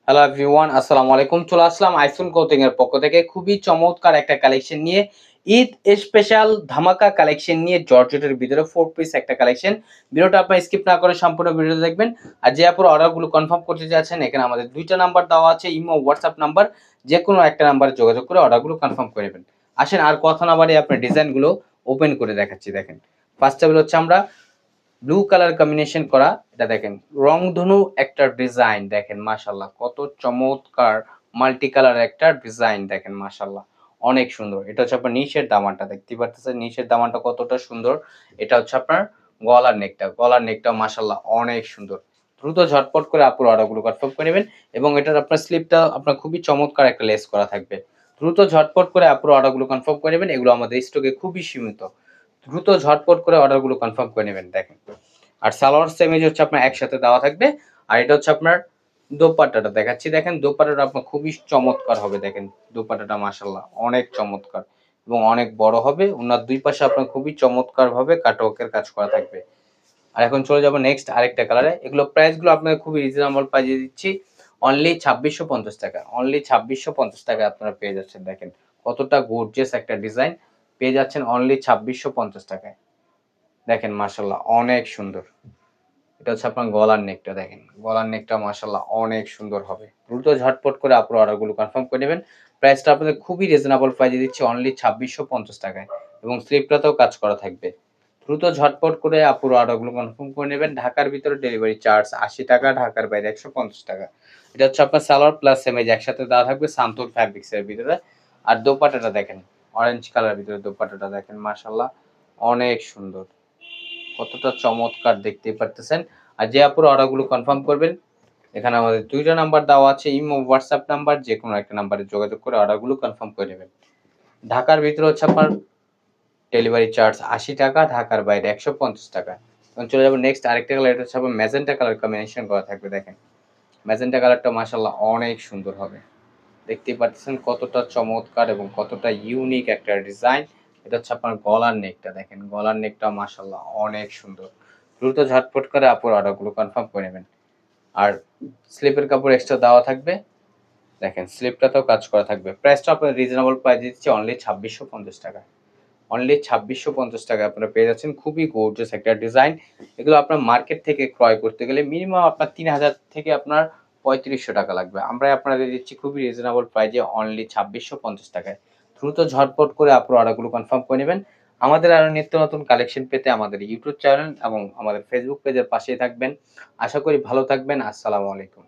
Hello everyone, আসসালামু আলাইকুম। চলে আসলাম আইফোন কোচিং এর পক্ষ থেকে খুবই চমৎকার একটা কালেকশন নিয়ে, ঈদ স্পেশাল ধামাকা কালেকশন নিয়ে জর্জেটের ভিতরে 4 পিস একটা কালেকশন। ভিডিওটা আপনারা স্কিপ না করে সম্পূর্ণ ভিডিওটা দেখবেন। আর যে আপুর অর্ডারগুলো কনফার্ম করতে যাচ্ছেন, এখানে আমাদের দুইটা নাম্বার দেওয়া আছে, ইমো হোয়াটসঅ্যাপ নাম্বার। যেকোনো একটা নাম্বারে যোগাযোগ করে অর্ডারগুলো কনফার্ম করে নেবেন। আসেন আর কথা না বাড়িয়ে আপনার ডিজাইনগুলো ওপেন করে দেখাচ্ছি। দেখেন, ফার্স্ট অফ অল হচ্ছে আমরা ব্লু কালার কম্বিনেশন করা, এটা দেখেন রংধনু একটা ডিজাইন, দেখেন মাশাআল্লাহ কত চমৎকার মাল্টি কালার একটা ডিজাইন, দেখেন মাশাআল্লাহ অনেক সুন্দর। এটা হচ্ছে আপনার নিচের দামানটা, দেখতে পাচ্ছেন নিচের দামানটা কতটা সুন্দর। এটা হচ্ছে আপনার গলার নেকটা মাশাআল্লাহ অনেক সুন্দর। দ্রুত ঝটপট করে আপুর অর্ডারগুলো কনফার্ম করে নেবেন। এবং এটার আপনার স্লিপটা আপনার খুবই চমৎকার একটা লেস করা থাকবে। দ্রুত ঝটপট করে আপুর অর্ডারগুলো কনফার্ম করে নেবেন। এগুলো আমাদের স্টকে খুবই সীমিত। দ্রুত ঝটপট করে অর্ডারগুলো কনফার্ম করে নেবেন। দেখেন, আর সালোয়ার সেমিজ হচ্ছে আপনার একসাথে দেওয়া থাকবে। আর এটা হচ্ছে আপনার দোপাট্টাটা দেখাচ্ছি। দেখেন দোপাট্টাটা আপনার খুবই চমৎকার হবে। দেখেন দোপাট্টাটা মাশাআল্লাহ অনেক চমৎকার এবং অনেক বড় হবে। ওনার দুই পাশে আপনার খুবই চমৎকার ভাবে কাটওয়ার্কের কাজ করা থাকবে। আর এখন চলে যাব নেক্সট আরেকটা কালারে। এগুলো প্রাইসগুলো আপনাদের খুবই রিজনেবল প্রাইসে দিচ্ছি। অনলি 2650 টাকা। অনলি 2650 টাকায় আপনারা পেয়ে যাচ্ছেন। দেখেন কতটা গর্জিয়াস একটা ডিজাইন পেয়ে যাচ্ছেন অনলি 2650 টাকায়। দেখেন মাশাআল্লাহ অনেক সুন্দর। এটা হচ্ছে আপনার গলার নেকটা, দেখেন গলার নেকটা মাশাআল্লাহ অনেক সুন্দর হবে। দ্রুত ঝটপট করে আপনার অর্ডারগুলো কনফার্ম করে নেবেন। প্রাইসটা আপনাদের খুবই রিজনেবল প্রাইসে দিচ্ছি অনলি 2650 টাকায় এবং স্লিপটাতেও কাজ করা থাকবে। দ্রুত ঝটপট করে আপুর অর্ডারগুলো কনফার্ম করে নেবেন। ঢাকার ভিতরে ডেলিভারি চার্জ ৮০ টাকা, ঢাকার বাইরে ১৫০ টাকা। এটা হচ্ছে আপনার সালোয়ার প্লাস সেমিজ একসাথে দেওয়া থাকবে সান্তুর ফ্যাব্রিক্স এর ভিতরে। আর দোপাট্টাটা দেখেন অরেঞ্জ কালারের ভিতরে দোপাট্টাটা দেখেন মাশাআল্লাহ অনেক সুন্দর। কতটা চমৎকার দেখতেই পারতেছেন। আর যে আপুর অর্ডারগুলো কনফার্ম করবেন, এখানে আমাদের দুইটা নাম্বার দেওয়া আছে, ইমো হোয়াটসঅ্যাপ নাম্বার। যেকোনো একটা নাম্বারে যোগাযোগ করে অর্ডারগুলো কনফার্ম করে নেবেন। ঢাকার ভিতরে হচ্ছে আপনার ডেলিভারি চার্জ ৮০ টাকা, ঢাকার বাইরে ১৫০ টাকা। এখন চলে যাবো নেক্সট আরেকটা কালার। এটা হচ্ছে আপনার ম্যাজেন্টা কালার কম্বিনেশন করা থাকবে। দেখেন ম্যাজেন্টা কালারটা মাশাআল্লাহ অনেক সুন্দর হবে। দেখতেই পাচ্ছেন কতটা চমৎকার এবং কতটা ইউনিক একটা ডিজাইন। এটা হচ্ছে আপনার গলার নেকটা, দেখেন গলার নেকটা মাশাআল্লাহ অনেক সুন্দর। দ্রুত ঝটপট করে আপুর অর্ডারগুলো কনফার্ম করে নেবেন। আর স্লিপের কাপড় এক্সট্রা দেওয়া থাকবে। দেখেন স্লিপটাতেও কাজ করা থাকবে। প্রাইসটা আপনার রিজনেবল প্রাইস দিচ্ছি অনলি 2650 টাকা। অনলি 2650 টাকায় আপনারা পেয়ে যাচ্ছেন খুবই গর্জিয়াস একটা ডিজাইন। এগুলো আপনার মার্কেট থেকে ক্রয় করতে গেলে মিনিমাম আপনার ৩০০০ থেকে আপনার ৩৫০০ টাকা লাগবে। আমরা আপনাদের দিচ্ছি খুবই রিজনেবল প্রাইসে অনলি 2650 টাকায়। দ্রুত ঝটপট করে আপনার অর্ডারগুলো কনফার্ম করে নেবেন। আমাদের আরো নিত্য নতুন কালেকশন পেতে আমাদের ইউটিউব চ্যানেল এবং আমাদের ফেসবুক পেজের পাশেই থাকবেন। আশা করি ভালো থাকবেন। আসসালামু আলাইকুম।